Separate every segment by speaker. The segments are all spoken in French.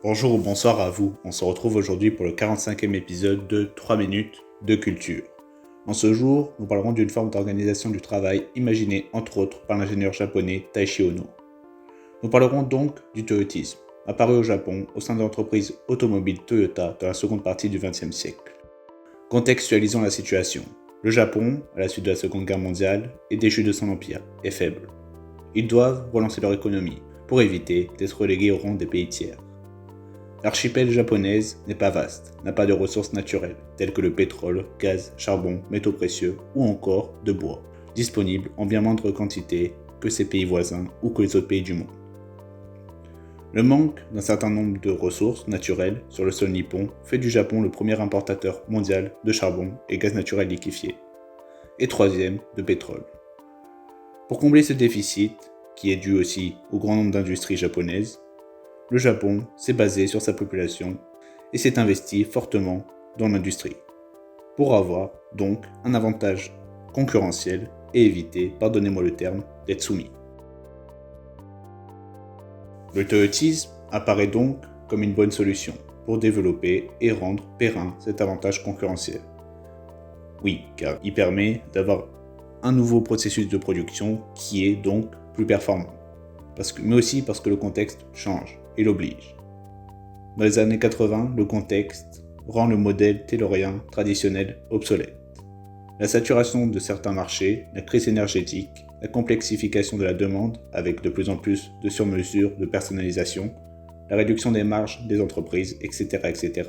Speaker 1: Bonjour ou bonsoir à vous, on se retrouve aujourd'hui pour le 45e épisode de 3 minutes de culture. En ce jour, nous parlerons d'une forme d'organisation du travail imaginée entre autres par l'ingénieur japonais Taishi Ohno. Nous parlerons donc du toyotisme, apparu au Japon au sein de l'entreprise automobile Toyota dans la seconde partie du XXe siècle. Contextualisons la situation. Le Japon, à la suite de la Seconde Guerre mondiale, est déchu de son empire, est faible. Ils doivent relancer leur économie pour éviter d'être relégués au rang des pays tiers. L'archipel japonaise n'est pas vaste, n'a pas de ressources naturelles, telles que le pétrole, gaz, charbon, métaux précieux ou encore de bois, disponibles en bien moindre quantité que ses pays voisins ou que les autres pays du monde. Le manque d'un certain nombre de ressources naturelles sur le sol nippon fait du Japon le premier importateur mondial de charbon et gaz naturel liquéfié, et troisième de pétrole. Pour combler ce déficit, qui est dû aussi au grand nombre d'industries japonaises, le Japon s'est basé sur sa population et s'est investi fortement dans l'industrie, pour avoir donc un avantage concurrentiel et éviter, pardonnez-moi le terme, d'être soumis. Le toyotisme apparaît donc comme une bonne solution pour développer et rendre périn cet avantage concurrentiel. Oui, car il permet d'avoir un nouveau processus de production qui est donc plus performant, mais aussi parce que le contexte change et l'oblige. Dans les années 80, le contexte rend le modèle taylorien traditionnel obsolète. La saturation de certains marchés, la crise énergétique, la complexification de la demande avec de plus en plus de surmesures de personnalisation, la réduction des marges des entreprises, etc.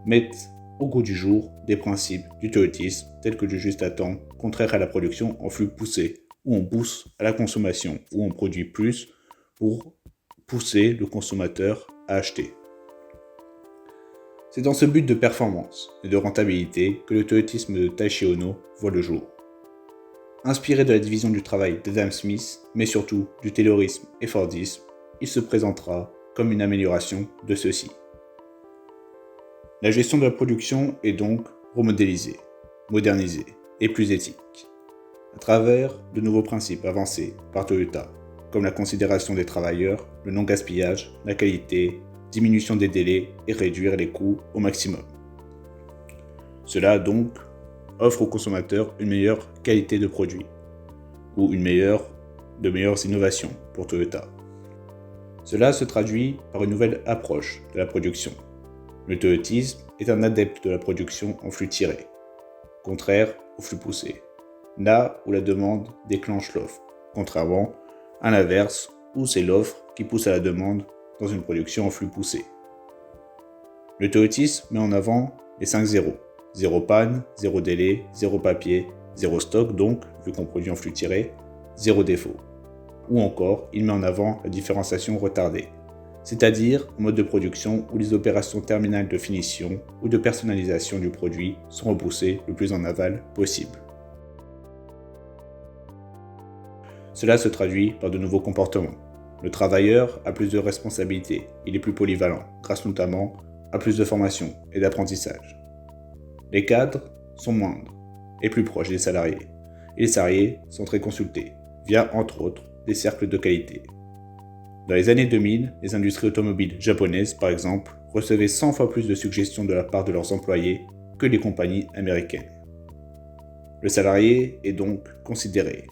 Speaker 1: mettent au goût du jour des principes du toyotisme tels que du juste à temps, contraire à la production en flux poussé, où on pousse à la consommation, où on produit plus pour pousser le consommateur à acheter. C'est dans ce but de performance et de rentabilité que le toyotisme de Taishi Ohno voit le jour. Inspiré de la division du travail d'Adam Smith, mais surtout du taylorisme et fordisme, il se présentera comme une amélioration de ceux-ci. La gestion de la production est donc remodélisée, modernisée et plus éthique, à travers de nouveaux principes avancés par Toyota, comme la considération des travailleurs, le non-gaspillage, la qualité, diminution des délais et réduire les coûts au maximum. Cela donc offre aux consommateurs une meilleure qualité de produit ou de meilleures innovations pour Toyota. Cela se traduit par une nouvelle approche de la production. Le toyotisme est un adepte de la production en flux tiré, contraire au flux poussé, là où la demande déclenche l'offre, contrairement à l'inverse où c'est l'offre qui pousse à la demande dans une production en flux poussé. Le toyotisme met en avant les 5 zéros. 0 panne, 0 délai, 0 papier, 0 stock donc, vu qu'on produit en flux tiré, 0 défaut. Ou encore, il met en avant la différenciation retardée, c'est-à-dire un mode de production où les opérations terminales de finition ou de personnalisation du produit sont repoussées le plus en aval possible. Cela se traduit par de nouveaux comportements. Le travailleur a plus de responsabilités, il est plus polyvalent, grâce notamment à plus de formation et d'apprentissage. Les cadres sont moindres et plus proches des salariés, et les salariés sont très consultés, via entre autres des cercles de qualité. Dans les années 2000, les industries automobiles japonaises, par exemple, recevaient 100 fois plus de suggestions de la part de leurs employés que les compagnies américaines. Le salarié est donc considéré.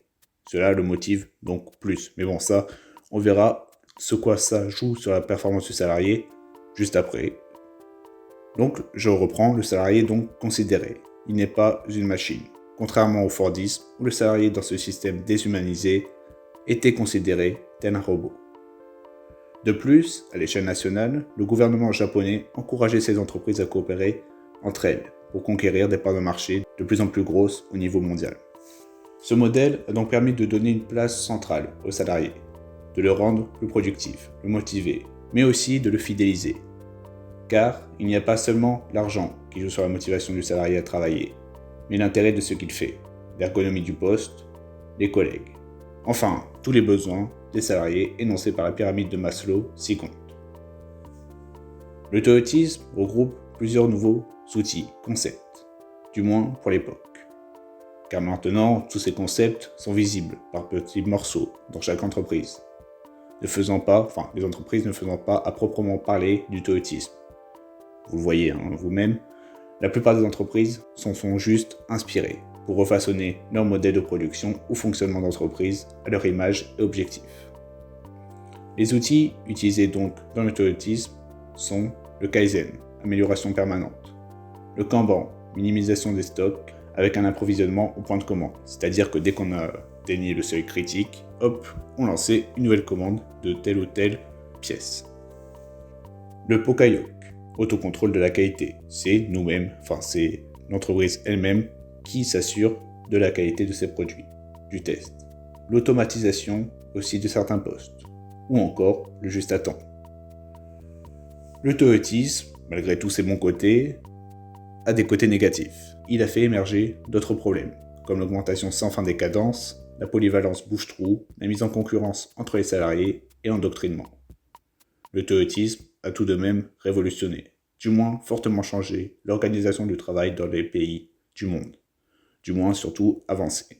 Speaker 1: Cela le motive donc plus. Mais bon, ça, on verra ce quoi ça joue sur la performance du salarié juste après. Donc, je reprends, le salarié est donc considéré. Il n'est pas une machine. Contrairement au Fordisme, où le salarié dans ce système déshumanisé était considéré tel un robot. De plus, à l'échelle nationale, le gouvernement japonais encourageait ces entreprises à coopérer entre elles pour conquérir des parts de marché de plus en plus grosses au niveau mondial. Ce modèle a donc permis de donner une place centrale aux salariés, de le rendre plus productif, le motiver, mais aussi de le fidéliser. Car il n'y a pas seulement l'argent qui joue sur la motivation du salarié à travailler, mais l'intérêt de ce qu'il fait, l'ergonomie du poste, les collègues. Enfin, tous les besoins des salariés énoncés par la pyramide de Maslow s'y comptent. Le toyotisme regroupe plusieurs nouveaux outils, concepts, du moins pour l'époque. Car maintenant, tous ces concepts sont visibles par petits morceaux dans chaque entreprise. les entreprises ne faisant pas à proprement parler du toyotisme. Vous le voyez vous-même, la plupart des entreprises s'en sont juste inspirées pour refaçonner leur modèle de production ou fonctionnement d'entreprise à leur image et objectifs. Les outils utilisés donc dans le toyotisme sont le Kaizen, amélioration permanente, le Kanban, minimisation des stocks avec un approvisionnement au point de commande, c'est-à-dire que dès qu'on a atteint le seuil critique, hop, on lançait une nouvelle commande de telle ou telle pièce. Le Pokayok, autocontrôle de la qualité, c'est l'entreprise elle-même qui s'assure de la qualité de ses produits, du test. L'automatisation aussi de certains postes, ou encore le juste à temps. Le toyotisme, malgré tous ses bons côtés, a des côtés négatifs. Il a fait émerger d'autres problèmes, comme l'augmentation sans fin des cadences, la polyvalence bouche-trou, la mise en concurrence entre les salariés et l'endoctrinement. Le toyotisme a tout de même révolutionné, du moins fortement changé, l'organisation du travail dans les pays du monde, du moins surtout avancé.